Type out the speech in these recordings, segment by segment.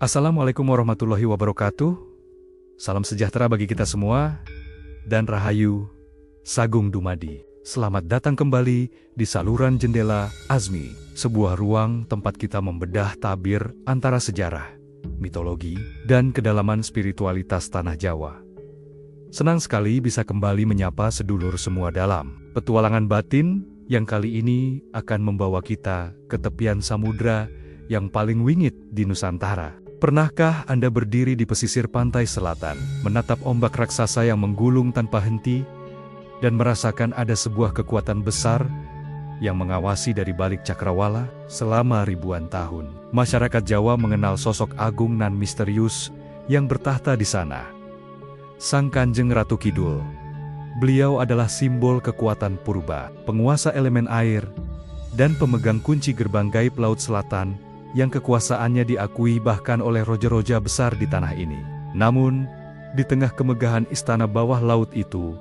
Assalamualaikum warahmatullahi wabarakatuh. Salam sejahtera bagi kita semua, dan Rahayu, Sagung Dumadi. Selamat datang kembali di saluran Jendela Azmi, sebuah ruang tempat kita membedah tabir antara sejarah, mitologi, dan kedalaman spiritualitas tanah Jawa. Senang sekali bisa kembali menyapa sedulur semua dalam petualangan batin yang kali ini akan membawa kita ke tepian samudra yang paling wingit di Nusantara. Pernahkah Anda berdiri di pesisir pantai selatan, menatap ombak raksasa yang menggulung tanpa henti, dan merasakan ada sebuah kekuatan besar yang mengawasi dari balik cakrawala selama ribuan tahun? Masyarakat Jawa mengenal sosok agung nan misterius yang bertahta di sana, Sang Kanjeng Ratu Kidul. Beliau adalah simbol kekuatan purba, penguasa elemen air, dan pemegang kunci gerbang gaib Laut Selatan, yang kekuasaannya diakui bahkan oleh roja-roja besar di tanah ini. Namun, di tengah kemegahan istana bawah laut itu,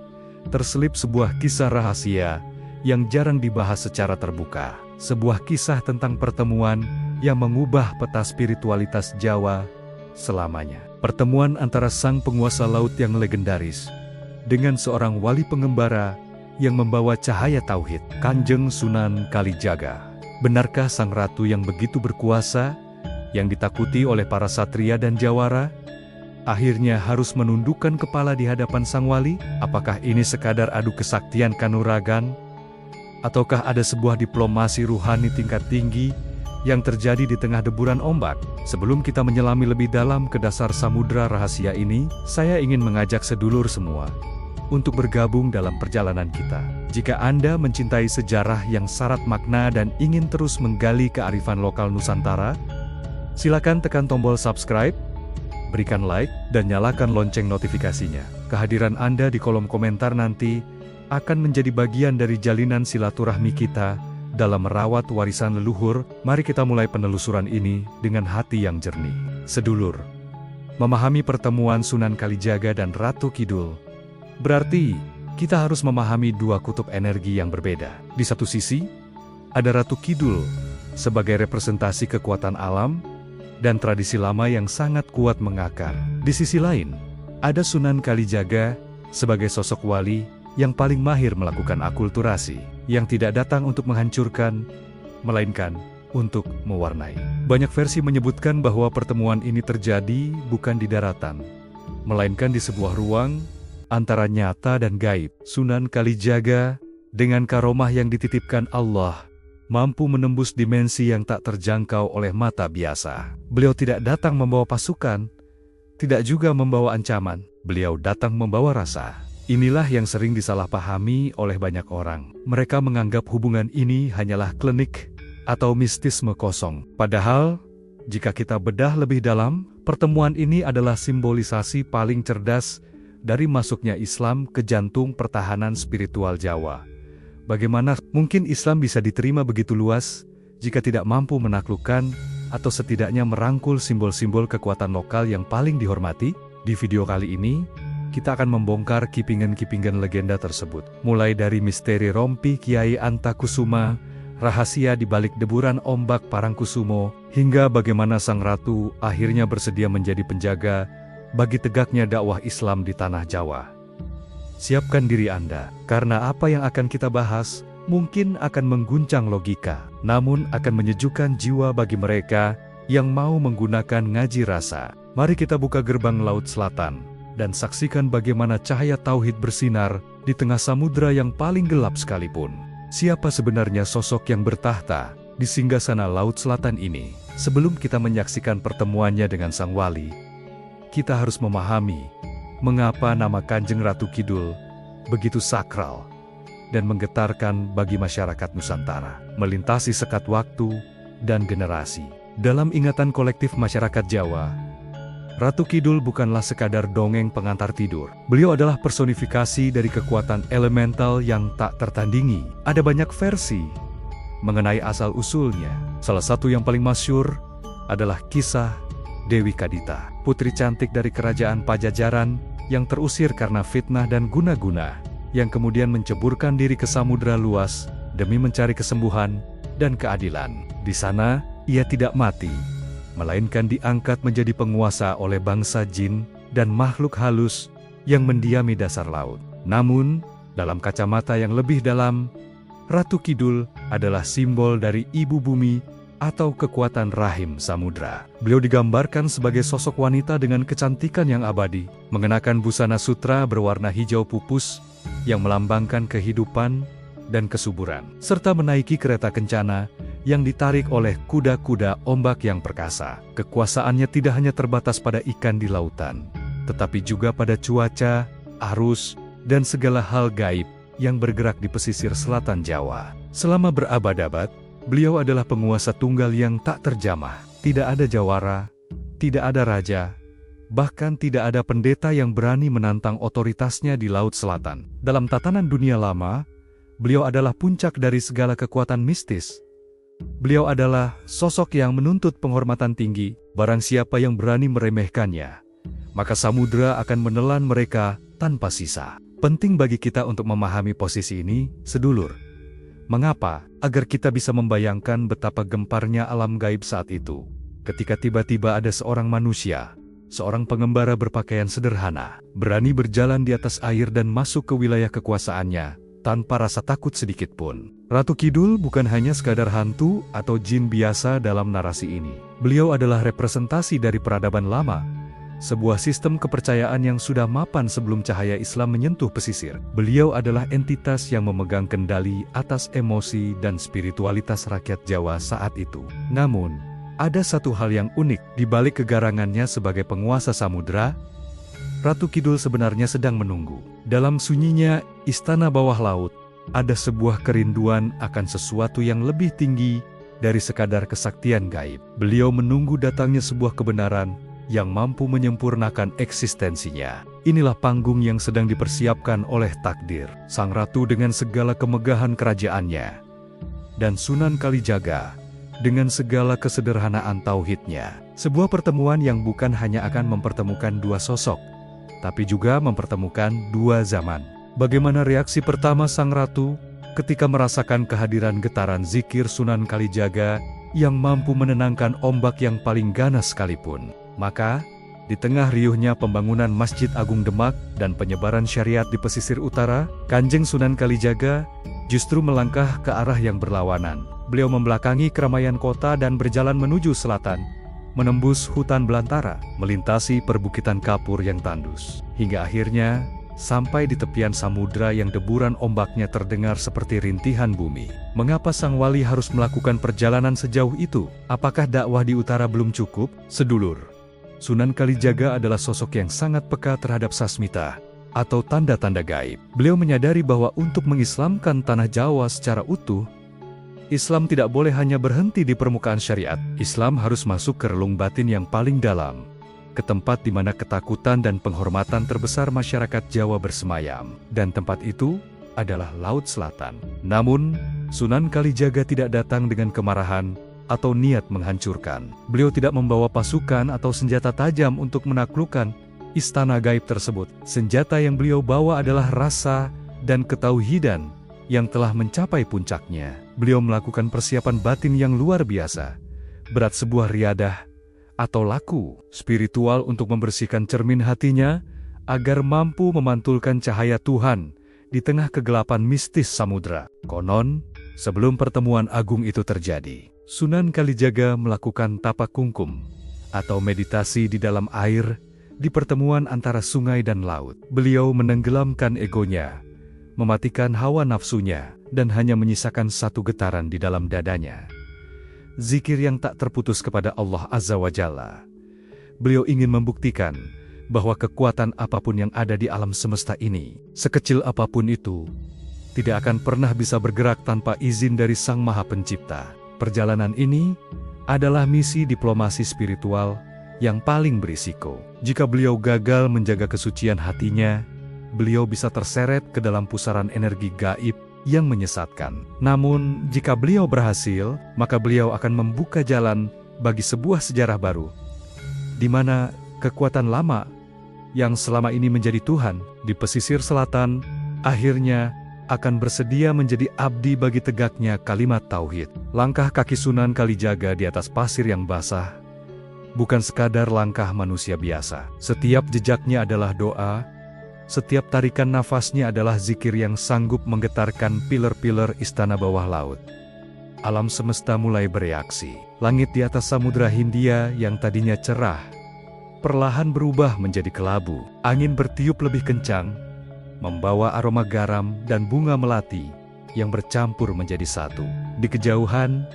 terselip sebuah kisah rahasia yang jarang dibahas secara terbuka. Sebuah kisah tentang pertemuan yang mengubah peta spiritualitas Jawa selamanya. Pertemuan antara sang penguasa laut yang legendaris dengan seorang wali pengembara yang membawa cahaya tauhid, Kanjeng Sunan Kalijaga. Benarkah sang ratu yang begitu berkuasa, yang ditakuti oleh para satria dan jawara, akhirnya harus menundukkan kepala di hadapan sang wali? Apakah ini sekadar adu kesaktian kanuragan? Ataukah ada sebuah diplomasi ruhani tingkat tinggi yang terjadi di tengah deburan ombak? Sebelum kita menyelami lebih dalam ke dasar samudra rahasia ini, saya ingin mengajak sedulur semua untuk bergabung dalam perjalanan kita. Jika Anda mencintai sejarah yang syarat makna dan ingin terus menggali kearifan lokal Nusantara, silakan tekan tombol subscribe, berikan like, dan nyalakan lonceng notifikasinya. Kehadiran Anda di kolom komentar nanti akan menjadi bagian dari jalinan silaturahmi kita dalam merawat warisan leluhur. Mari kita mulai penelusuran ini dengan hati yang jernih. Sedulur, memahami pertemuan Sunan Kalijaga dan Ratu Kidul berarti kita harus memahami dua kutub energi yang berbeda. Di satu sisi, ada Ratu Kidul sebagai representasi kekuatan alam dan tradisi lama yang sangat kuat mengakar. Di sisi lain, ada Sunan Kalijaga sebagai sosok wali yang paling mahir melakukan akulturasi, yang tidak datang untuk menghancurkan, melainkan untuk mewarnai. Banyak versi menyebutkan bahwa pertemuan ini terjadi bukan di daratan, melainkan di sebuah ruang antara nyata dan gaib. Sunan Kalijaga, dengan karomah yang dititipkan Allah, mampu menembus dimensi yang tak terjangkau oleh mata biasa. Beliau tidak datang membawa pasukan, tidak juga membawa ancaman. Beliau datang membawa rasa. Inilah yang sering disalahpahami oleh banyak orang. Mereka menganggap hubungan ini hanyalah klinik atau mistisme kosong. Padahal, jika kita bedah lebih dalam, pertemuan ini adalah simbolisasi paling cerdas dari masuknya Islam ke jantung pertahanan spiritual Jawa. Bagaimana mungkin Islam bisa diterima begitu luas jika tidak mampu menaklukkan atau setidaknya merangkul simbol-simbol kekuatan lokal yang paling dihormati? Di video kali ini, kita akan membongkar kipingan-kipingan legenda tersebut. Mulai dari misteri rompi Kiai Antakusuma, rahasia di balik deburan ombak Parangkusumo, hingga bagaimana sang ratu akhirnya bersedia menjadi penjaga bagi tegaknya dakwah Islam di tanah Jawa. Siapkan diri Anda, karena apa yang akan kita bahas mungkin akan mengguncang logika, namun akan menyejukkan jiwa bagi mereka yang mau menggunakan ngaji rasa. Mari kita buka gerbang Laut Selatan dan saksikan bagaimana cahaya tauhid bersinar di tengah samudra yang paling gelap sekalipun. Siapa sebenarnya sosok yang bertahta di singgasana Laut Selatan ini? Sebelum kita menyaksikan pertemuannya dengan sang wali, kita harus memahami mengapa nama Kanjeng Ratu Kidul begitu sakral dan menggetarkan bagi masyarakat Nusantara, melintasi sekat waktu dan generasi. Dalam ingatan kolektif masyarakat Jawa, Ratu Kidul bukanlah sekadar dongeng pengantar tidur. Beliau adalah personifikasi dari kekuatan elemental yang tak tertandingi. Ada banyak versi mengenai asal-usulnya. Salah satu yang paling masyhur adalah kisah Dewi Kadita, putri cantik dari kerajaan Pajajaran yang terusir karena fitnah dan guna-guna, yang kemudian menceburkan diri ke samudra luas demi mencari kesembuhan dan keadilan. Di sana, ia tidak mati, melainkan diangkat menjadi penguasa oleh bangsa jin dan makhluk halus yang mendiami dasar laut. Namun, dalam kacamata yang lebih dalam, Ratu Kidul adalah simbol dari ibu bumi atau kekuatan rahim samudra. Beliau digambarkan sebagai sosok wanita dengan kecantikan yang abadi, mengenakan busana sutra berwarna hijau pupus yang melambangkan kehidupan dan kesuburan, serta menaiki kereta kencana yang ditarik oleh kuda-kuda ombak yang perkasa. Kekuasaannya tidak hanya terbatas pada ikan di lautan, tetapi juga pada cuaca, arus, dan segala hal gaib yang bergerak di pesisir selatan Jawa. Selama berabad-abad, beliau adalah penguasa tunggal yang tak terjamah. Tidak ada jawara, tidak ada raja, bahkan tidak ada pendeta yang berani menantang otoritasnya di Laut Selatan. Dalam tatanan dunia lama, beliau adalah puncak dari segala kekuatan mistis. Beliau adalah sosok yang menuntut penghormatan tinggi. Barang siapa yang berani meremehkannya, maka samudra akan menelan mereka tanpa sisa. Penting bagi kita untuk memahami posisi ini, sedulur. Mengapa? Agar kita bisa membayangkan betapa gemparnya alam gaib saat itu, ketika tiba-tiba ada seorang manusia, seorang pengembara berpakaian sederhana, berani berjalan di atas air dan masuk ke wilayah kekuasaannya, tanpa rasa takut sedikit pun. Ratu Kidul bukan hanya sekadar hantu atau jin biasa dalam narasi ini. Beliau adalah representasi dari peradaban lama, sebuah sistem kepercayaan yang sudah mapan sebelum cahaya Islam menyentuh pesisir. Beliau adalah entitas yang memegang kendali atas emosi dan spiritualitas rakyat Jawa saat itu. Namun, ada satu hal yang unik di balik kegarangannya sebagai penguasa samudra. Ratu Kidul sebenarnya sedang menunggu. Dalam sunyinya istana bawah laut, ada sebuah kerinduan akan sesuatu yang lebih tinggi dari sekadar kesaktian gaib. Beliau menunggu datangnya sebuah kebenaran yang mampu menyempurnakan eksistensinya. Inilah panggung yang sedang dipersiapkan oleh takdir. Sang Ratu dengan segala kemegahan kerajaannya, dan Sunan Kalijaga dengan segala kesederhanaan tauhidnya. Sebuah pertemuan yang bukan hanya akan mempertemukan dua sosok, tapi juga mempertemukan dua zaman. Bagaimana reaksi pertama Sang Ratu ketika merasakan kehadiran getaran zikir Sunan Kalijaga yang mampu menenangkan ombak yang paling ganas sekalipun? Maka, di tengah riuhnya pembangunan Masjid Agung Demak dan penyebaran syariat di pesisir utara, Kanjeng Sunan Kalijaga justru melangkah ke arah yang berlawanan. Beliau membelakangi keramaian kota dan berjalan menuju selatan, menembus hutan belantara, melintasi perbukitan kapur yang tandus, hingga akhirnya sampai di tepian samudra yang deburan ombaknya terdengar seperti rintihan bumi. Mengapa sang wali harus melakukan perjalanan sejauh itu? Apakah dakwah di utara belum cukup? Sedulur, Sunan Kalijaga adalah sosok yang sangat peka terhadap sasmita atau tanda-tanda gaib. Beliau menyadari bahwa untuk mengislamkan tanah Jawa secara utuh, Islam tidak boleh hanya berhenti di permukaan syariat. Islam harus masuk ke relung batin yang paling dalam, ke tempat di mana ketakutan dan penghormatan terbesar masyarakat Jawa bersemayam. Dan tempat itu adalah Laut Selatan. Namun, Sunan Kalijaga tidak datang dengan kemarahan atau niat menghancurkan. Beliau tidak membawa pasukan atau senjata tajam untuk menaklukkan istana gaib tersebut. Senjata yang beliau bawa adalah rasa dan ketauhidan yang telah mencapai puncaknya. Beliau melakukan persiapan batin yang luar biasa, berat sebuah riadah atau laku spiritual untuk membersihkan cermin hatinya agar mampu memantulkan cahaya Tuhan di tengah kegelapan mistis samudra. Konon, sebelum pertemuan agung itu terjadi, Sunan Kalijaga melakukan tapa kungkum atau meditasi di dalam air di pertemuan antara sungai dan laut. Beliau menenggelamkan egonya, mematikan hawa nafsunya, dan hanya menyisakan satu getaran di dalam dadanya. Zikir yang tak terputus kepada Allah Azza wa Jalla. Beliau ingin membuktikan bahwa kekuatan apapun yang ada di alam semesta ini, sekecil apapun itu, tidak akan pernah bisa bergerak tanpa izin dari Sang Maha Pencipta. Perjalanan ini adalah misi diplomasi spiritual yang paling berisiko. Jika beliau gagal menjaga kesucian hatinya, beliau bisa terseret ke dalam pusaran energi gaib yang menyesatkan. Namun, jika beliau berhasil, maka beliau akan membuka jalan bagi sebuah sejarah baru, di mana kekuatan lama yang selama ini menjadi Tuhan di pesisir selatan, akhirnya akan bersedia menjadi abdi bagi tegaknya kalimat tauhid. Langkah kaki Sunan Kalijaga di atas pasir yang basah bukan sekadar langkah manusia biasa. Setiap jejaknya adalah doa, setiap tarikan nafasnya adalah zikir yang sanggup menggetarkan pilar-pilar istana bawah laut. Alam semesta mulai bereaksi. Langit di atas Samudra Hindia yang tadinya cerah, perlahan berubah menjadi kelabu. Angin bertiup lebih kencang, membawa aroma garam dan bunga melati yang bercampur menjadi satu. Di kejauhan,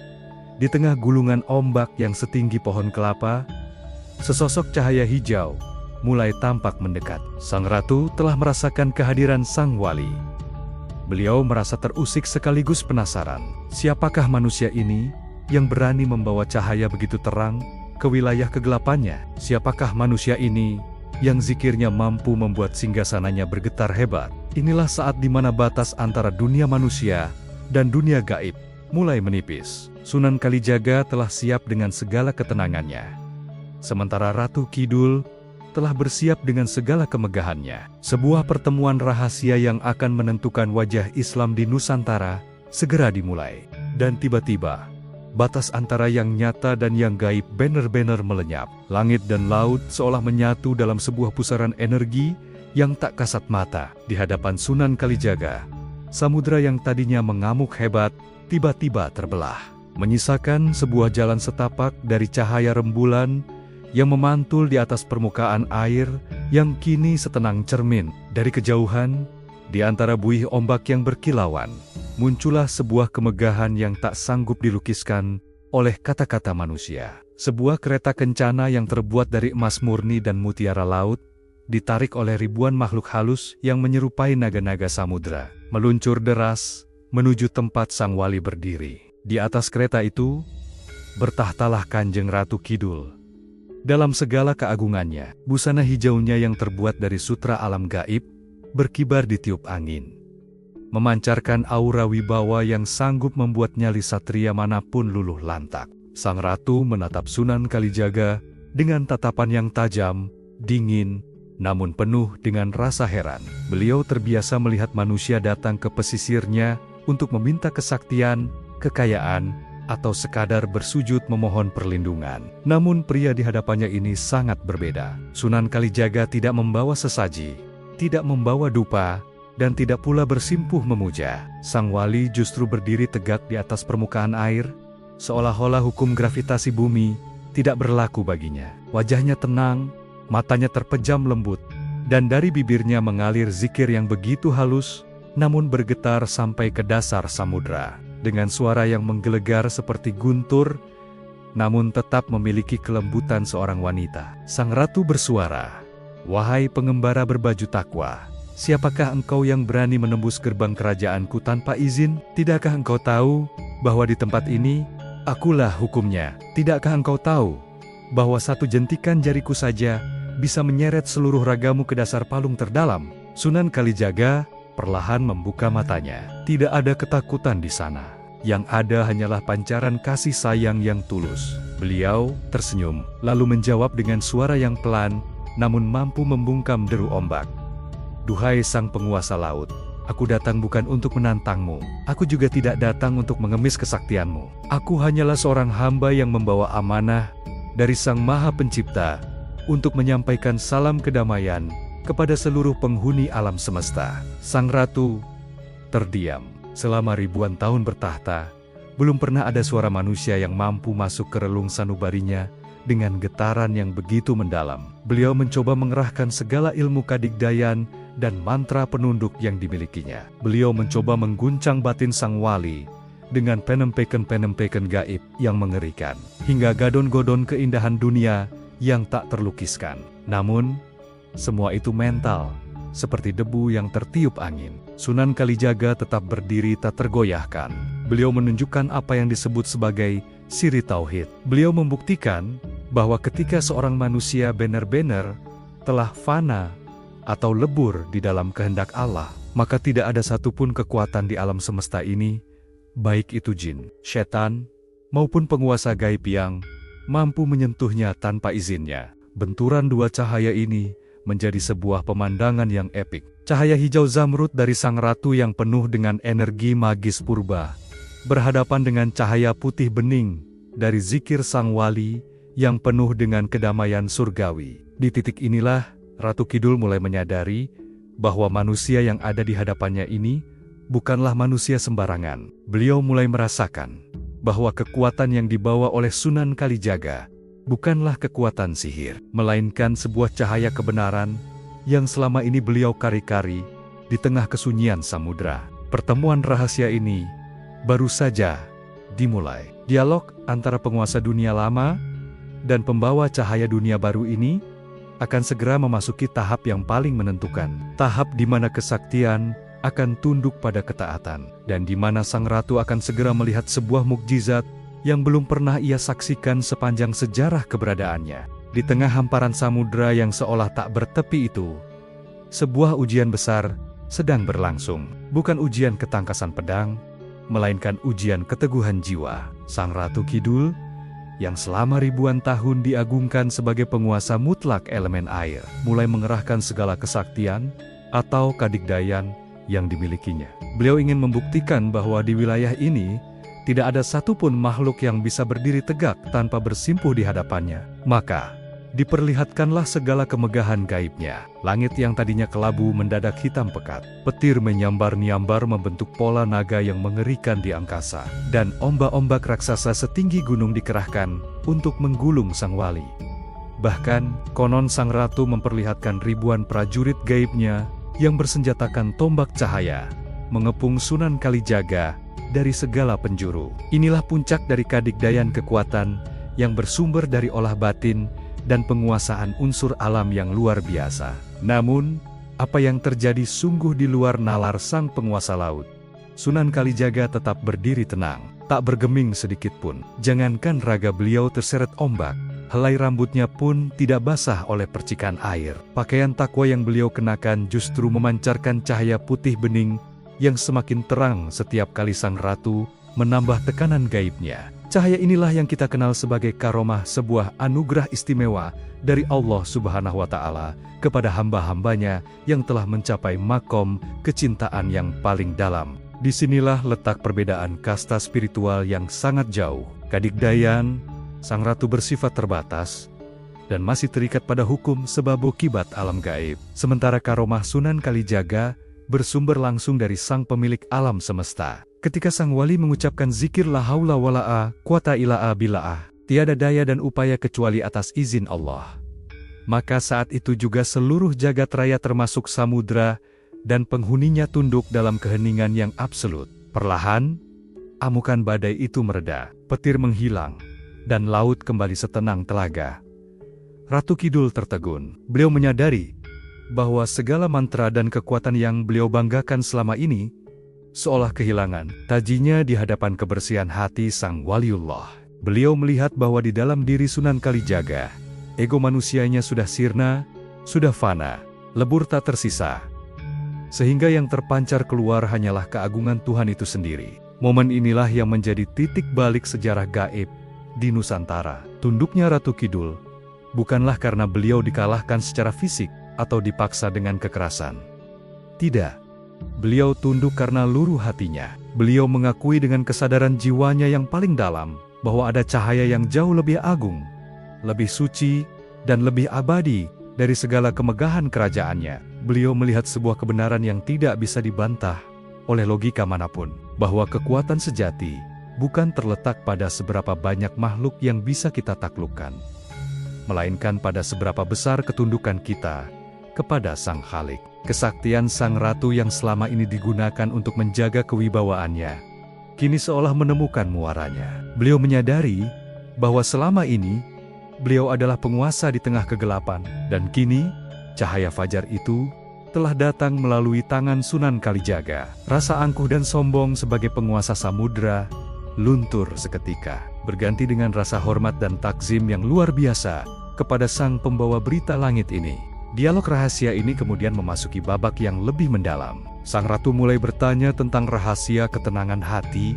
di tengah gulungan ombak yang setinggi pohon kelapa, sesosok cahaya hijau mulai tampak mendekat. Sang ratu telah merasakan kehadiran sang wali. Beliau merasa terusik sekaligus penasaran. Siapakah manusia ini yang berani membawa cahaya begitu terang ke wilayah kegelapannya? Siapakah manusia ini yang zikirnya mampu membuat singgasananya bergetar hebat? Inilah saat di mana batas antara dunia manusia dan dunia gaib mulai menipis. Sunan Kalijaga telah siap dengan segala ketenangannya, sementara Ratu Kidul telah bersiap dengan segala kemegahannya. Sebuah pertemuan rahasia yang akan menentukan wajah Islam di Nusantara segera dimulai. Dan tiba-tiba, batas antara yang nyata dan yang gaib benar-benar melenyap. Langit dan laut seolah menyatu dalam sebuah pusaran energi yang tak kasat mata. Di hadapan Sunan Kalijaga, samudra yang tadinya mengamuk hebat, tiba-tiba terbelah, menyisakan sebuah jalan setapak dari cahaya rembulan yang memantul di atas permukaan air yang kini setenang cermin. Dari kejauhan, di antara buih ombak yang berkilauan, muncullah sebuah kemegahan yang tak sanggup dilukiskan oleh kata-kata manusia. Sebuah kereta kencana yang terbuat dari emas murni dan mutiara laut, ditarik oleh ribuan makhluk halus yang menyerupai naga-naga samudra, meluncur deras menuju tempat sang wali berdiri. Di atas kereta itu, bertahtalah Kanjeng Ratu Kidul. Dalam segala keagungannya, busana hijaunya yang terbuat dari sutra alam gaib, berkibar ditiup angin, memancarkan aura wibawa yang sanggup membuat nyali satria manapun luluh lantak. Sang ratu menatap Sunan Kalijaga dengan tatapan yang tajam, dingin, namun penuh dengan rasa heran. Beliau terbiasa melihat manusia datang ke pesisirnya untuk meminta kesaktian, kekayaan, atau sekadar bersujud memohon perlindungan. Namun pria di hadapannya ini sangat berbeda. Sunan Kalijaga tidak membawa sesaji, tidak membawa dupa, dan tidak pula bersimpuh memuja. Sang wali justru berdiri tegak di atas permukaan air, seolah-olah hukum gravitasi bumi tidak berlaku baginya. Wajahnya tenang, matanya terpejam lembut, dan dari bibirnya mengalir zikir yang begitu halus, namun bergetar sampai ke dasar samudra. Dengan suara yang menggelegar seperti guntur, namun tetap memiliki kelembutan seorang wanita, sang ratu bersuara, "Wahai pengembara berbaju takwa, siapakah engkau yang berani menembus gerbang kerajaanku tanpa izin? Tidakkah engkau tahu bahwa di tempat ini, akulah hukumnya? Tidakkah engkau tahu bahwa satu jentikan jariku saja bisa menyeret seluruh ragamu ke dasar palung terdalam?" Sunan Kalijaga perlahan membuka matanya. Tidak ada ketakutan di sana. Yang ada hanyalah pancaran kasih sayang yang tulus. Beliau tersenyum, lalu menjawab dengan suara yang pelan, namun mampu membungkam deru ombak. "Duhai sang penguasa laut, aku datang bukan untuk menantangmu. Aku juga tidak datang untuk mengemis kesaktianmu. Aku hanyalah seorang hamba yang membawa amanah dari Sang Maha Pencipta untuk menyampaikan salam kedamaian kepada seluruh penghuni alam semesta." Sang ratu terdiam. Selama ribuan tahun bertahta, belum pernah ada suara manusia yang mampu masuk ke relung sanubarinya dengan getaran yang begitu mendalam. Beliau mencoba mengerahkan segala ilmu kadigdayan dan mantra penunduk yang dimilikinya. Beliau mencoba mengguncang batin sang wali dengan penempekan-penempekan gaib yang mengerikan, hingga gadon-godon keindahan dunia yang tak terlukiskan. Namun, semua itu mental, seperti debu yang tertiup angin. Sunan Kalijaga tetap berdiri tak tergoyahkan. Beliau menunjukkan apa yang disebut sebagai siri tauhid. Beliau membuktikan bahwa ketika seorang manusia benar-benar telah fana atau lebur di dalam kehendak Allah, maka tidak ada satupun kekuatan di alam semesta ini, baik itu jin, setan, maupun penguasa gaib yang mampu menyentuhnya tanpa izinnya. Benturan dua cahaya ini menjadi sebuah pemandangan yang epik. Cahaya hijau zamrud dari sang ratu yang penuh dengan energi magis purba, berhadapan dengan cahaya putih bening dari zikir sang wali yang penuh dengan kedamaian surgawi. Di titik inilah, Ratu Kidul mulai menyadari bahwa manusia yang ada di hadapannya ini bukanlah manusia sembarangan. Beliau mulai merasakan bahwa kekuatan yang dibawa oleh Sunan Kalijaga bukanlah kekuatan sihir, melainkan sebuah cahaya kebenaran yang selama ini beliau kari-kari di tengah kesunyian samudra. Pertemuan rahasia ini baru saja dimulai. Dialog antara penguasa dunia lama dan pembawa cahaya dunia baru ini akan segera memasuki tahap yang paling menentukan. Tahap di mana kesaktian akan tunduk pada ketaatan, dan di mana sang ratu akan segera melihat sebuah mukjizat yang belum pernah ia saksikan sepanjang sejarah keberadaannya. Di tengah hamparan samudra yang seolah tak bertepi itu, sebuah ujian besar sedang berlangsung. Bukan ujian ketangkasan pedang, melainkan ujian keteguhan jiwa. Sang Ratu Kidul yang selama ribuan tahun diagungkan sebagai penguasa mutlak elemen air, mulai mengerahkan segala kesaktian atau kadigdayan yang dimilikinya. Beliau ingin membuktikan bahwa di wilayah ini tidak ada satupun makhluk yang bisa berdiri tegak tanpa bersimpuh di hadapannya. Maka, diperlihatkanlah segala kemegahan gaibnya. Langit yang tadinya kelabu mendadak hitam pekat. Petir menyambar-nyambar membentuk pola naga yang mengerikan di angkasa. Dan ombak-ombak raksasa setinggi gunung dikerahkan untuk menggulung sang wali. Bahkan, konon sang ratu memperlihatkan ribuan prajurit gaibnya yang bersenjatakan tombak cahaya, mengepung Sunan Kalijaga dari segala penjuru. Inilah puncak dari kadigdayan kekuatan yang bersumber dari olah batin dan penguasaan unsur alam yang luar biasa. Namun, apa yang terjadi sungguh di luar nalar sang penguasa laut. Sunan Kalijaga tetap berdiri tenang, tak bergeming sedikit pun. Jangankan raga beliau terseret ombak, helai rambutnya pun tidak basah oleh percikan air. Pakaian takwa yang beliau kenakan justru memancarkan cahaya putih bening yang semakin terang setiap kali sang ratu menambah tekanan gaibnya. Cahaya inilah yang kita kenal sebagai karomah, sebuah anugerah istimewa dari Allah Subhanahu wa Ta'ala kepada hamba-hambanya yang telah mencapai makom kecintaan yang paling dalam. Disinilah letak perbedaan kasta spiritual yang sangat jauh. Kadigdayan sang ratu bersifat terbatas dan masih terikat pada hukum sebab akibat alam gaib. Sementara karomah Sunan Kalijaga bersumber langsung dari sang pemilik alam semesta. Ketika sang wali mengucapkan zikir la haula wala quwata illa billah, tiada daya dan upaya kecuali atas izin Allah, maka saat itu juga seluruh jagat raya termasuk samudra dan penghuninya tunduk dalam keheningan yang absolut. Perlahan, amukan badai itu mereda, petir menghilang, dan laut kembali setenang telaga. Ratu Kidul tertegun. Beliau menyadari bahwa segala mantra dan kekuatan yang beliau banggakan selama ini seolah kehilangan tajinya di hadapan kebersihan hati sang waliullah. Beliau melihat bahwa di dalam diri Sunan Kalijaga, ego manusianya sudah sirna, sudah fana, lebur tak tersisa. Sehingga yang terpancar keluar hanyalah keagungan Tuhan itu sendiri. Momen inilah yang menjadi titik balik sejarah gaib di Nusantara. Tunduknya Ratu Kidul bukanlah karena beliau dikalahkan secara fisik atau dipaksa dengan kekerasan. Tidak. Beliau tunduk karena luruh hatinya. Beliau mengakui dengan kesadaran jiwanya yang paling dalam bahwa ada cahaya yang jauh lebih agung, lebih suci, dan lebih abadi dari segala kemegahan kerajaannya. Beliau melihat sebuah kebenaran yang tidak bisa dibantah oleh logika manapun, bahwa kekuatan sejati bukan terletak pada seberapa banyak makhluk yang bisa kita taklukkan, melainkan pada seberapa besar ketundukan kita kepada Sang Khalik. Kesaktian sang ratu yang selama ini digunakan untuk menjaga kewibawaannya, kini seolah menemukan muaranya. Beliau menyadari bahwa selama ini, beliau adalah penguasa di tengah kegelapan, dan kini, cahaya fajar itu telah datang melalui tangan Sunan Kalijaga. Rasa angkuh dan sombong sebagai penguasa samudra luntur seketika, berganti dengan rasa hormat dan takzim yang luar biasa kepada sang pembawa berita langit ini. Dialog rahasia ini kemudian memasuki babak yang lebih mendalam. Sang ratu mulai bertanya tentang rahasia ketenangan hati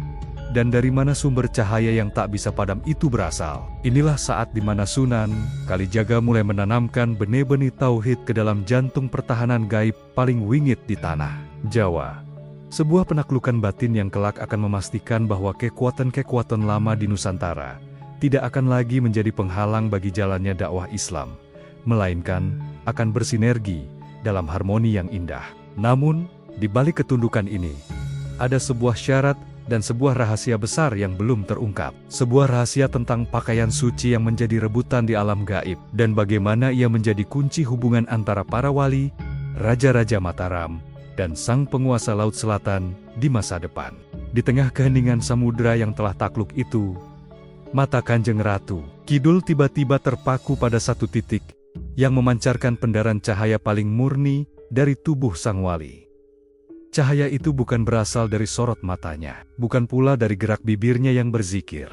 dan dari mana sumber cahaya yang tak bisa padam itu berasal. Inilah saat di mana Sunan Kalijaga mulai menanamkan benih-benih tauhid ke dalam jantung pertahanan gaib paling wingit di tanah Jawa. Sebuah penaklukan batin yang kelak akan memastikan bahwa kekuatan-kekuatan lama di Nusantara tidak akan lagi menjadi penghalang bagi jalannya dakwah Islam, melainkan akan bersinergi dalam harmoni yang indah. Namun, di balik ketundukan ini, ada sebuah syarat dan sebuah rahasia besar yang belum terungkap. Sebuah rahasia tentang pakaian suci yang menjadi rebutan di alam gaib, dan bagaimana ia menjadi kunci hubungan antara para wali, raja-raja Mataram, dan sang penguasa Laut Selatan di masa depan. Di tengah keheningan samudera yang telah takluk itu, mata Kanjeng Ratu Kidul tiba-tiba terpaku pada satu titik yang memancarkan pendaran cahaya paling murni dari tubuh sang wali. Cahaya itu bukan berasal dari sorot matanya, bukan pula dari gerak bibirnya yang berzikir,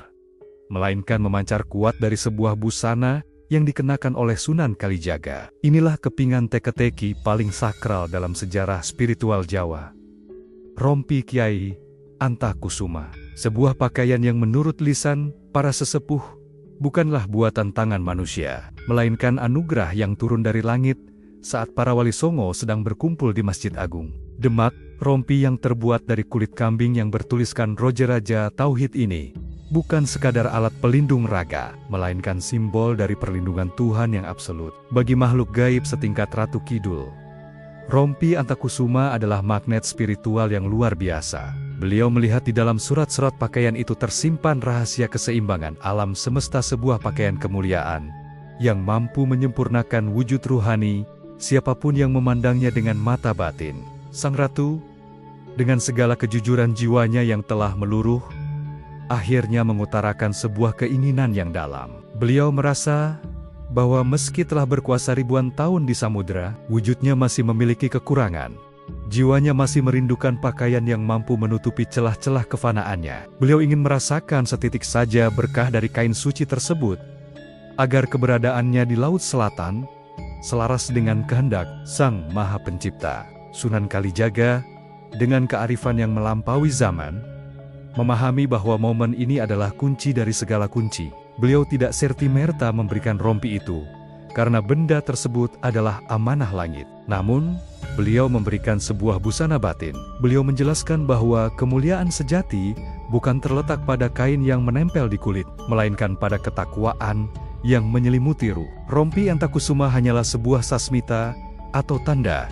melainkan memancar kuat dari sebuah busana yang dikenakan oleh Sunan Kalijaga. Inilah kepingan teka-teki paling sakral dalam sejarah spiritual Jawa. Rompi Kiai Antakusuma, sebuah pakaian yang menurut lisan para sesepuh bukanlah buatan tangan manusia, melainkan anugerah yang turun dari langit saat para wali songo sedang berkumpul di Masjid Agung Demak. Rompi yang terbuat dari kulit kambing yang bertuliskan Rojeraja Tauhid ini bukan sekadar alat pelindung raga, melainkan simbol dari perlindungan Tuhan yang absolut bagi makhluk gaib setingkat Ratu Kidul. Rompi Antakusuma adalah magnet spiritual yang luar biasa. Beliau melihat di dalam surat-surat pakaian itu tersimpan rahasia keseimbangan alam semesta, sebuah pakaian kemuliaan yang mampu menyempurnakan wujud ruhani siapapun yang memandangnya dengan mata batin. Sang Ratu, dengan segala kejujuran jiwanya yang telah meluruh, akhirnya mengutarakan sebuah keinginan yang dalam. Beliau merasa bahwa meski telah berkuasa ribuan tahun di samudera, wujudnya masih memiliki kekurangan. Jiwanya masih merindukan pakaian yang mampu menutupi celah-celah kefanaannya. Beliau ingin merasakan setitik saja berkah dari kain suci tersebut, agar keberadaannya di Laut Selatan selaras dengan kehendak Sang Maha Pencipta. Sunan Kalijaga, dengan kearifan yang melampaui zaman, memahami bahwa momen ini adalah kunci dari segala kunci. Beliau tidak serta-merta memberikan rompi itu, karena benda tersebut adalah amanah langit. Namun, beliau memberikan sebuah busana batin. Beliau menjelaskan bahwa kemuliaan sejati bukan terletak pada kain yang menempel di kulit, melainkan pada ketakwaan yang menyelimuti ruh. Rompi Antakusuma hanyalah sebuah sasmita atau tanda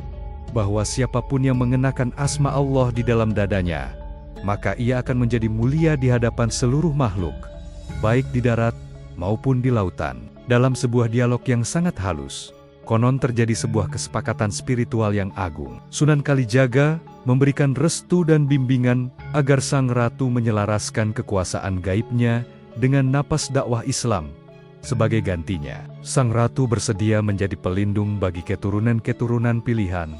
bahwa siapapun yang mengenakan asma Allah di dalam dadanya, maka ia akan menjadi mulia di hadapan seluruh makhluk, baik di darat maupun di lautan. Dalam sebuah dialog yang sangat halus, konon terjadi sebuah kesepakatan spiritual yang agung. Sunan Kalijaga memberikan restu dan bimbingan agar sang ratu menyelaraskan kekuasaan gaibnya dengan napas dakwah Islam. Sebagai gantinya, sang ratu bersedia menjadi pelindung bagi keturunan-keturunan pilihan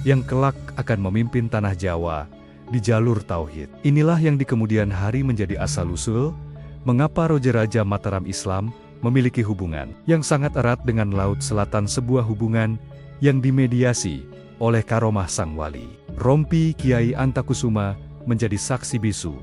yang kelak akan memimpin tanah Jawa di jalur tauhid. Inilah yang di kemudian hari menjadi asal-usul mengapa Rojeraja Mataram Islam memiliki hubungan yang sangat erat dengan Laut Selatan, sebuah hubungan yang dimediasi oleh karomah sang wali. Rompi Kiai Antakusuma menjadi saksi bisu,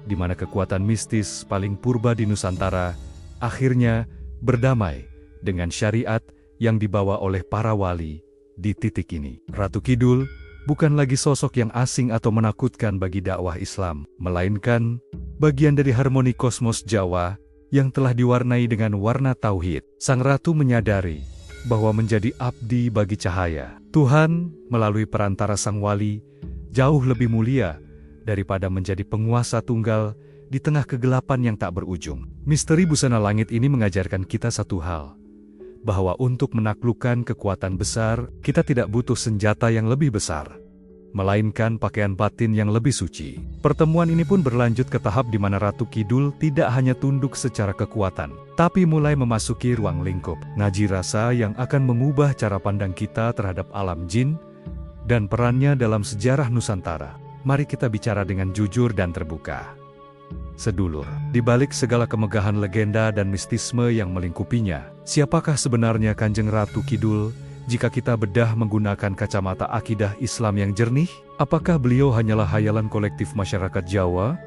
di mana kekuatan mistis paling purba di Nusantara akhirnya berdamai dengan syariat yang dibawa oleh para wali. Di titik ini, Ratu Kidul bukan lagi sosok yang asing atau menakutkan bagi dakwah Islam, melainkan bagian dari harmoni kosmos Jawa yang telah diwarnai dengan warna tauhid. Sang ratu menyadari bahwa menjadi abdi bagi cahaya Tuhan melalui perantara sang wali jauh lebih mulia daripada menjadi penguasa tunggal di tengah kegelapan yang tak berujung. Misteri busana langit ini mengajarkan kita satu hal, bahwa untuk menaklukkan kekuatan besar, kita tidak butuh senjata yang lebih besar, melainkan pakaian batin yang lebih suci. Pertemuan ini pun berlanjut ke tahap di mana Ratu Kidul tidak hanya tunduk secara kekuatan, tapi mulai memasuki ruang lingkup ngaji rasa yang akan mengubah cara pandang kita terhadap alam jin dan perannya dalam sejarah Nusantara. Mari kita bicara dengan jujur dan terbuka. Sedulur, di balik segala kemegahan legenda dan mistisme yang melingkupinya, siapakah sebenarnya Kanjeng Ratu Kidul jika kita bedah menggunakan kacamata akidah Islam yang jernih? Apakah beliau hanyalah hayalan kolektif masyarakat Jawa?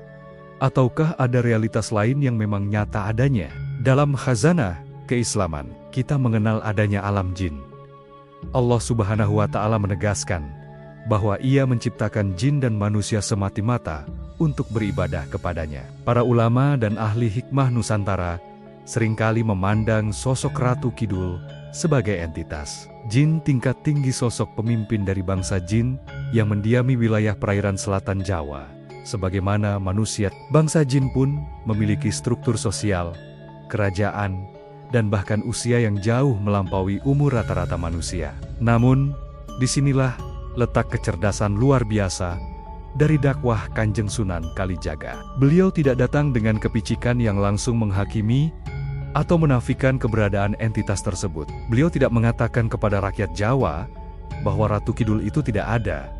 Ataukah ada realitas lain yang memang nyata adanya? Dalam khazanah keislaman, kita mengenal adanya alam jin. Allah Subhanahu wa Ta'ala menegaskan bahwa Ia menciptakan jin dan manusia semati-mata untuk beribadah kepadanya. Para ulama dan ahli hikmah Nusantara seringkali memandang sosok Ratu Kidul sebagai entitas jin tingkat tinggi, sosok pemimpin dari bangsa jin yang mendiami wilayah perairan selatan Jawa. Sebagaimana manusia, bangsa jin pun memiliki struktur sosial, kerajaan, dan bahkan usia yang jauh melampaui umur rata-rata manusia. Namun, disinilah letak kecerdasan luar biasa dari dakwah Kanjeng Sunan Kalijaga. Beliau tidak datang dengan kepicikan yang langsung menghakimi atau menafikan keberadaan entitas tersebut. Beliau tidak mengatakan kepada rakyat Jawa bahwa Ratu Kidul itu tidak ada,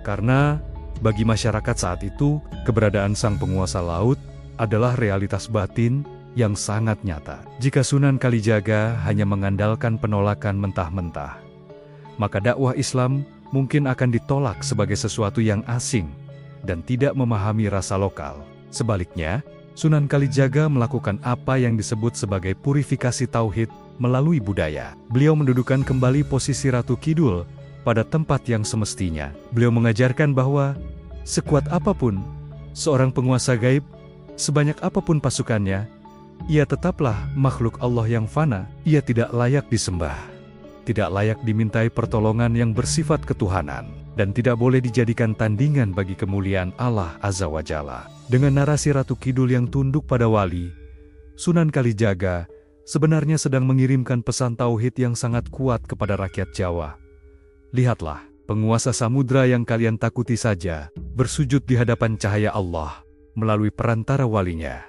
karena bagi masyarakat saat itu, keberadaan sang penguasa laut adalah realitas batin yang sangat nyata. Jika Sunan Kalijaga hanya mengandalkan penolakan mentah-mentah, maka dakwah Islam mungkin akan ditolak sebagai sesuatu yang asing dan tidak memahami rasa lokal. Sebaliknya, Sunan Kalijaga melakukan apa yang disebut sebagai purifikasi tauhid melalui budaya. Beliau mendudukan kembali posisi Ratu Kidul pada tempat yang semestinya. Beliau mengajarkan bahwa sekuat apapun seorang penguasa gaib, sebanyak apapun pasukannya, ia tetaplah makhluk Allah yang fana. Ia tidak layak disembah, tidak layak dimintai pertolongan yang bersifat ketuhanan, dan tidak boleh dijadikan tandingan bagi kemuliaan Allah Azza wa Jalla. Dengan narasi Ratu Kidul yang tunduk pada wali, Sunan Kalijaga sebenarnya sedang mengirimkan pesan tauhid yang sangat kuat kepada rakyat Jawa. Lihatlah, penguasa samudra yang kalian takuti saja bersujud di hadapan cahaya Allah melalui perantara walinya.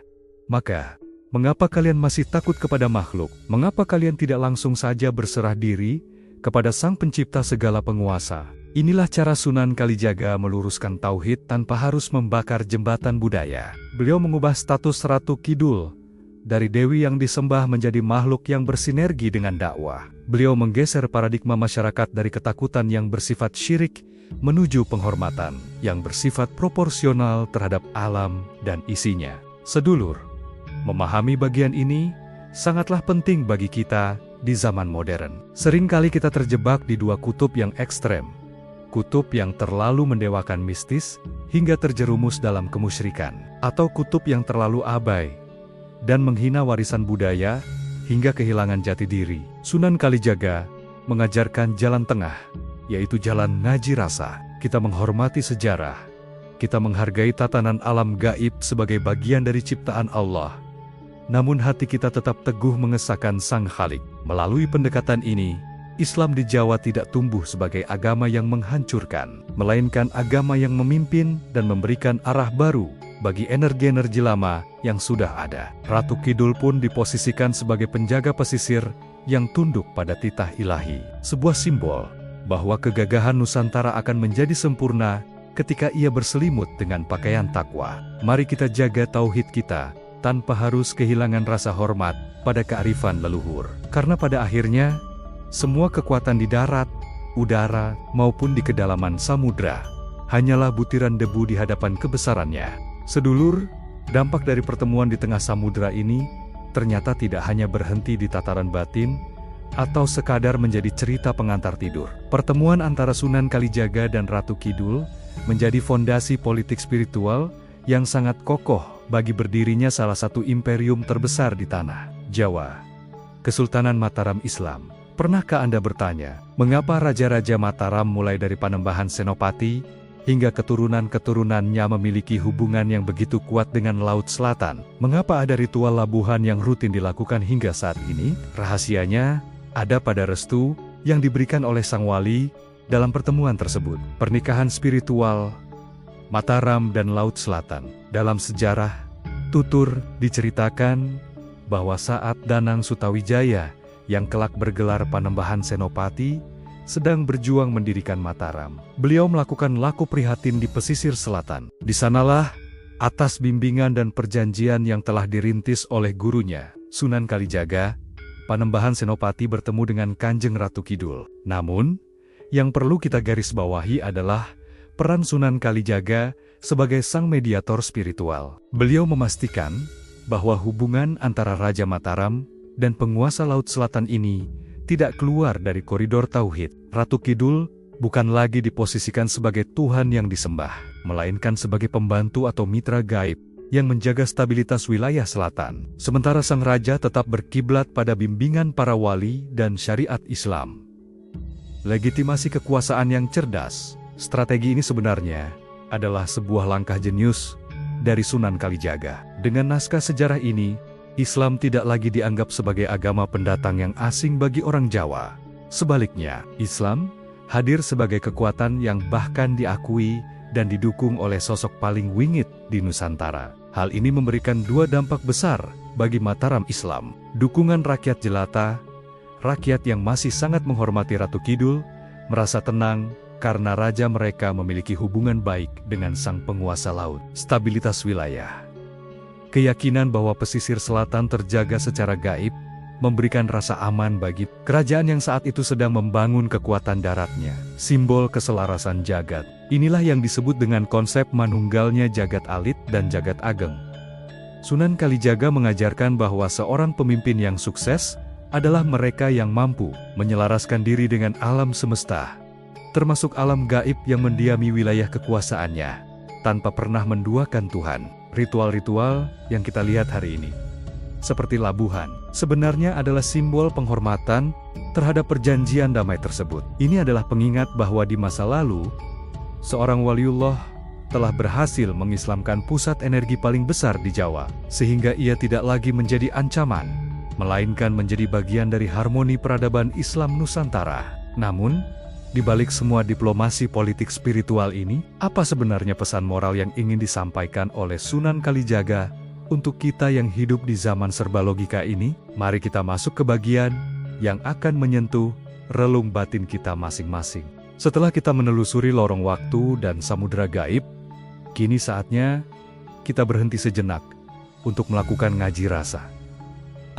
Maka, mengapa kalian masih takut kepada makhluk? Mengapa kalian tidak langsung saja berserah diri kepada Sang Pencipta segala penguasa? Inilah cara Sunan Kalijaga meluruskan tauhid tanpa harus membakar jembatan budaya. Beliau mengubah status Ratu Kidul dari dewi yang disembah menjadi makhluk yang bersinergi dengan dakwah. Beliau menggeser paradigma masyarakat dari ketakutan yang bersifat syirik menuju penghormatan yang bersifat proporsional terhadap alam dan isinya. Sedulur, memahami bagian ini sangatlah penting bagi kita di zaman modern. Seringkali kita terjebak di dua kutub yang ekstrem. Kutub yang terlalu mendewakan mistis hingga terjerumus dalam kemusyrikan, atau kutub yang terlalu abai dan menghina warisan budaya hingga kehilangan jati diri. Sunan Kalijaga mengajarkan jalan tengah, yaitu jalan ngaji rasa. Kita menghormati sejarah, kita menghargai tatanan alam gaib sebagai bagian dari ciptaan Allah. Namun hati kita tetap teguh mengesahkan Sang Khalik. Melalui pendekatan ini, Islam di Jawa tidak tumbuh sebagai agama yang menghancurkan, melainkan agama yang memimpin dan memberikan arah baru bagi energi-energi lama yang sudah ada. Ratu Kidul pun diposisikan sebagai penjaga pesisir yang tunduk pada titah ilahi. Sebuah simbol bahwa kegagahan Nusantara akan menjadi sempurna ketika ia berselimut dengan pakaian takwa. Mari kita jaga tauhid kita tanpa harus kehilangan rasa hormat pada kearifan leluhur. Karena pada akhirnya, semua kekuatan di darat, udara, maupun di kedalaman samudra hanyalah butiran debu di hadapan kebesarannya. Sedulur, dampak dari pertemuan di tengah samudra ini ternyata tidak hanya berhenti di tataran batin atau sekadar menjadi cerita pengantar tidur. Pertemuan antara Sunan Kalijaga dan Ratu Kidul menjadi fondasi politik spiritual yang sangat kokoh bagi berdirinya salah satu imperium terbesar di tanah Jawa, Kesultanan Mataram Islam. Pernahkah Anda bertanya, mengapa raja-raja Mataram mulai dari Panembahan Senopati hingga keturunan-keturunannya memiliki hubungan yang begitu kuat dengan Laut Selatan? Mengapa ada ritual labuhan yang rutin dilakukan hingga saat ini? Rahasianya ada pada restu yang diberikan oleh sang wali dalam pertemuan tersebut. Pernikahan spiritual Mataram dan Laut Selatan. Dalam sejarah, tutur diceritakan bahwa saat Danang Sutawijaya yang kelak bergelar Panembahan Senopati sedang berjuang mendirikan Mataram, beliau melakukan laku prihatin di pesisir selatan. Di sanalah, atas bimbingan dan perjanjian yang telah dirintis oleh gurunya, Sunan Kalijaga, Panembahan Senopati bertemu dengan Kanjeng Ratu Kidul. Namun, yang perlu kita garis bawahi adalah peran Sunan Kalijaga sebagai sang mediator spiritual. Beliau memastikan bahwa hubungan antara Raja Mataram dan penguasa Laut Selatan ini tidak keluar dari koridor tauhid. Ratu Kidul bukan lagi diposisikan sebagai Tuhan yang disembah, melainkan sebagai pembantu atau mitra gaib yang menjaga stabilitas wilayah selatan. Sementara sang raja tetap berkiblat pada bimbingan para wali dan syariat Islam. Legitimasi kekuasaan yang cerdas. Strategi ini sebenarnya adalah sebuah langkah jenius dari Sunan Kalijaga. Dengan naskah sejarah ini, Islam tidak lagi dianggap sebagai agama pendatang yang asing bagi orang Jawa. Sebaliknya, Islam hadir sebagai kekuatan yang bahkan diakui dan didukung oleh sosok paling wingit di Nusantara. Hal ini memberikan dua dampak besar bagi Mataram Islam. Dukungan rakyat jelata, rakyat yang masih sangat menghormati Ratu Kidul, merasa tenang karena raja mereka memiliki hubungan baik dengan sang penguasa laut. Stabilitas wilayah. Keyakinan bahwa pesisir selatan terjaga secara gaib, memberikan rasa aman bagi kerajaan yang saat itu sedang membangun kekuatan daratnya. Simbol keselarasan jagat. Inilah yang disebut dengan konsep manunggalnya jagat alit dan jagat ageng. Sunan Kalijaga mengajarkan bahwa seorang pemimpin yang sukses adalah mereka yang mampu menyelaraskan diri dengan alam semesta, termasuk alam gaib yang mendiami wilayah kekuasaannya, tanpa pernah menduakan Tuhan. Ritual-ritual yang kita lihat hari ini, seperti labuhan, sebenarnya adalah simbol penghormatan terhadap perjanjian damai tersebut. Ini adalah pengingat bahwa di masa lalu, seorang waliullah telah berhasil mengislamkan pusat energi paling besar di Jawa, sehingga ia tidak lagi menjadi ancaman, melainkan menjadi bagian dari harmoni peradaban Islam Nusantara. Namun, di balik semua diplomasi politik spiritual ini, apa sebenarnya pesan moral yang ingin disampaikan oleh Sunan Kalijaga untuk kita yang hidup di zaman serba logika ini? Mari kita masuk ke bagian yang akan menyentuh relung batin kita masing-masing. Setelah kita menelusuri lorong waktu dan samudera gaib, kini saatnya kita berhenti sejenak untuk melakukan ngaji rasa.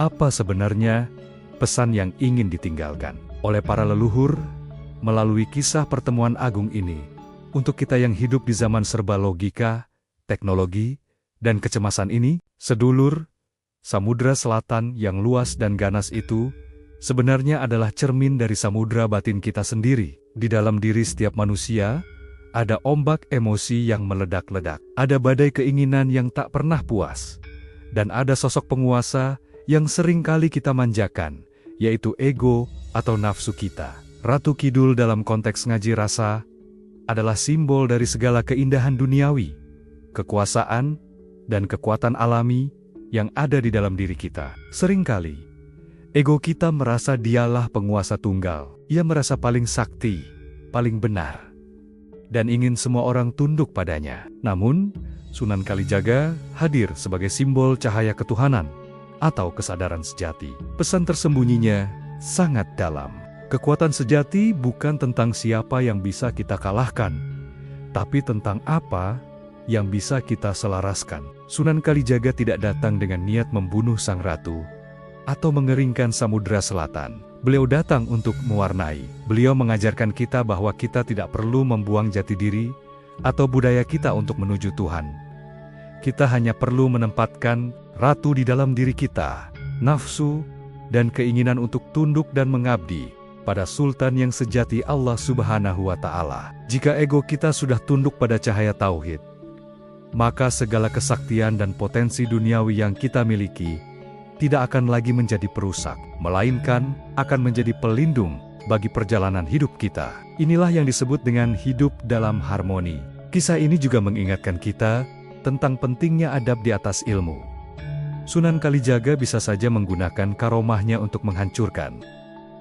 Apa sebenarnya pesan yang ingin ditinggalkan oleh para leluhur melalui kisah pertemuan agung ini untuk kita yang hidup di zaman serba logika, teknologi, dan kecemasan ini? Sedulur, samudera selatan yang luas dan ganas itu sebenarnya adalah cermin dari samudera batin kita sendiri. Di dalam diri setiap manusia, ada ombak emosi yang meledak-ledak. Ada badai keinginan yang tak pernah puas. Dan ada sosok penguasa yang sering kali kita manjakan, yaitu ego atau nafsu kita. Ratu Kidul dalam konteks ngaji rasa adalah simbol dari segala keindahan duniawi, kekuasaan, dan kekuatan alami yang ada di dalam diri kita. Seringkali, ego kita merasa dialah penguasa tunggal. Ia merasa paling sakti, paling benar, dan ingin semua orang tunduk padanya. Namun, Sunan Kalijaga hadir sebagai simbol cahaya ketuhanan atau kesadaran sejati. Pesan tersembunyinya sangat dalam. Kekuatan sejati bukan tentang siapa yang bisa kita kalahkan, tapi tentang apa yang bisa kita selaraskan. Sunan Kalijaga tidak datang dengan niat membunuh sang ratu atau mengeringkan samudera selatan. Beliau datang untuk mewarnai. Beliau mengajarkan kita bahwa kita tidak perlu membuang jati diri atau budaya kita untuk menuju Tuhan. Kita hanya perlu menempatkan ratu di dalam diri kita, nafsu, dan keinginan untuk tunduk dan mengabdi pada Sultan yang sejati, Allah Subhanahu wa Ta'ala. Jika ego kita sudah tunduk pada cahaya tauhid, maka segala kesaktian dan potensi duniawi yang kita miliki tidak akan lagi menjadi perusak, melainkan akan menjadi pelindung bagi perjalanan hidup kita. Inilah yang disebut dengan hidup dalam harmoni. Kisah ini juga mengingatkan kita tentang pentingnya adab di atas ilmu. Sunan Kalijaga bisa saja menggunakan karomahnya untuk menghancurkan,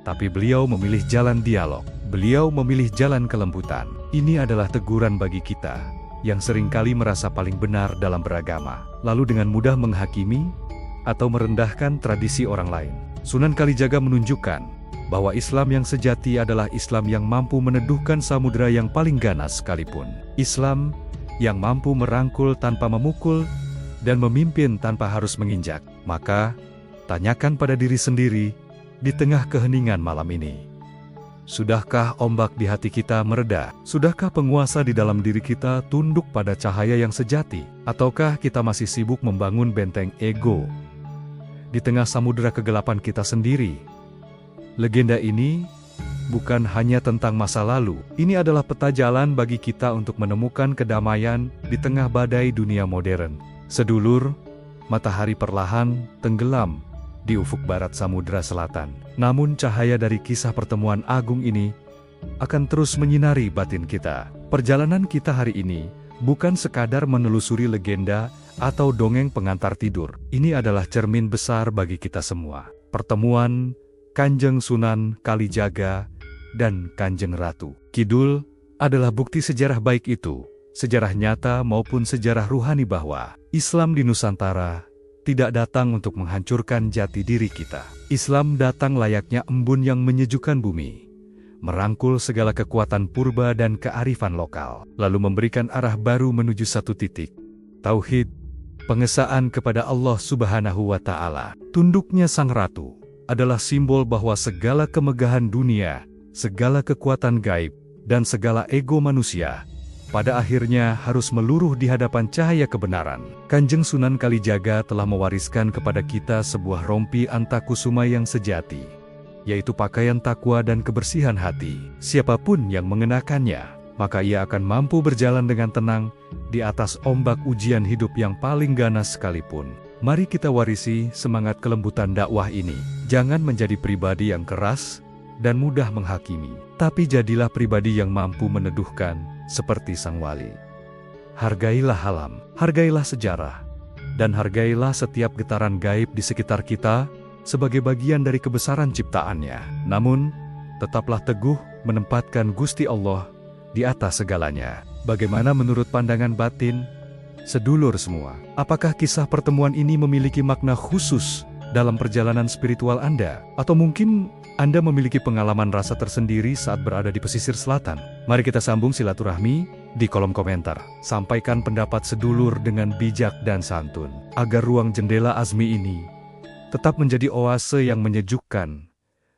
tapi beliau memilih jalan dialog. Beliau memilih jalan kelembutan. Ini adalah teguran bagi kita yang seringkali merasa paling benar dalam beragama, lalu dengan mudah menghakimi atau merendahkan tradisi orang lain. Sunan Kalijaga menunjukkan bahwa Islam yang sejati adalah Islam yang mampu meneduhkan samudera yang paling ganas sekalipun. Islam yang mampu merangkul tanpa memukul dan memimpin tanpa harus menginjak. Maka, tanyakan pada diri sendiri, di tengah keheningan malam ini, sudahkah ombak di hati kita mereda? Sudahkah penguasa di dalam diri kita tunduk pada cahaya yang sejati? Ataukah kita masih sibuk membangun benteng ego di tengah samudera kegelapan kita sendiri? Legenda ini bukan hanya tentang masa lalu. Ini adalah peta jalan bagi kita untuk menemukan kedamaian di tengah badai dunia modern. Sedulur, matahari perlahan tenggelam di ufuk barat Samudra Selatan. Namun cahaya dari kisah pertemuan agung ini akan terus menyinari batin kita. Perjalanan kita hari ini bukan sekadar menelusuri legenda atau dongeng pengantar tidur. Ini adalah cermin besar bagi kita semua. Pertemuan Kanjeng Sunan Kalijaga dan Kanjeng Ratu Kidul adalah bukti sejarah baik itu, sejarah nyata maupun sejarah ruhani bahwa Islam di Nusantara tidak datang untuk menghancurkan jati diri kita. Islam datang layaknya embun yang menyejukkan bumi, merangkul segala kekuatan purba dan kearifan lokal, lalu memberikan arah baru menuju satu titik. Tauhid, pengesaan kepada Allah Subhanahu wa Ta'ala. Tunduknya Sang Ratu adalah simbol bahwa segala kemegahan dunia, segala kekuatan gaib, dan segala ego manusia pada akhirnya harus meluruh di hadapan cahaya kebenaran. Kanjeng Sunan Kalijaga telah mewariskan kepada kita sebuah rompi antakusuma yang sejati, yaitu pakaian takwa dan kebersihan hati. Siapapun yang mengenakannya, maka ia akan mampu berjalan dengan tenang di atas ombak ujian hidup yang paling ganas sekalipun. Mari kita warisi semangat kelembutan dakwah ini. Jangan menjadi pribadi yang keras dan mudah menghakimi, tapi jadilah pribadi yang mampu meneduhkan seperti sang wali. Hargailah alam, hargailah sejarah, dan hargailah setiap getaran gaib di sekitar kita sebagai bagian dari kebesaran ciptaannya. Namun, tetaplah teguh menempatkan Gusti Allah di atas segalanya. Bagaimana menurut pandangan batin, sedulur semua? Apakah kisah pertemuan ini memiliki makna khusus dalam perjalanan spiritual Anda? Atau mungkin Anda memiliki pengalaman rasa tersendiri saat berada di pesisir selatan? Mari kita sambung silaturahmi di kolom komentar. Sampaikan pendapat sedulur dengan bijak dan santun, agar ruang jendela Azmi ini tetap menjadi oase yang menyejukkan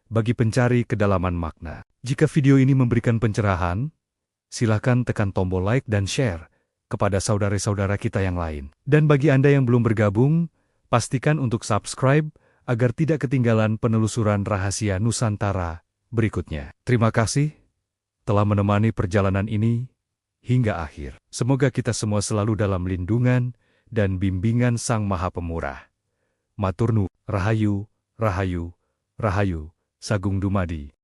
bagi pencari kedalaman makna. Jika video ini memberikan pencerahan, silakan tekan tombol like dan share kepada saudara-saudara kita yang lain. Dan bagi Anda yang belum bergabung, pastikan untuk subscribe agar tidak ketinggalan penelusuran rahasia Nusantara berikutnya. Terima kasih telah menemani perjalanan ini hingga akhir. Semoga kita semua selalu dalam lindungan dan bimbingan Sang Maha Pemurah. Matur nuwun, Rahayu, Rahayu, Rahayu, Sagung Dumadi.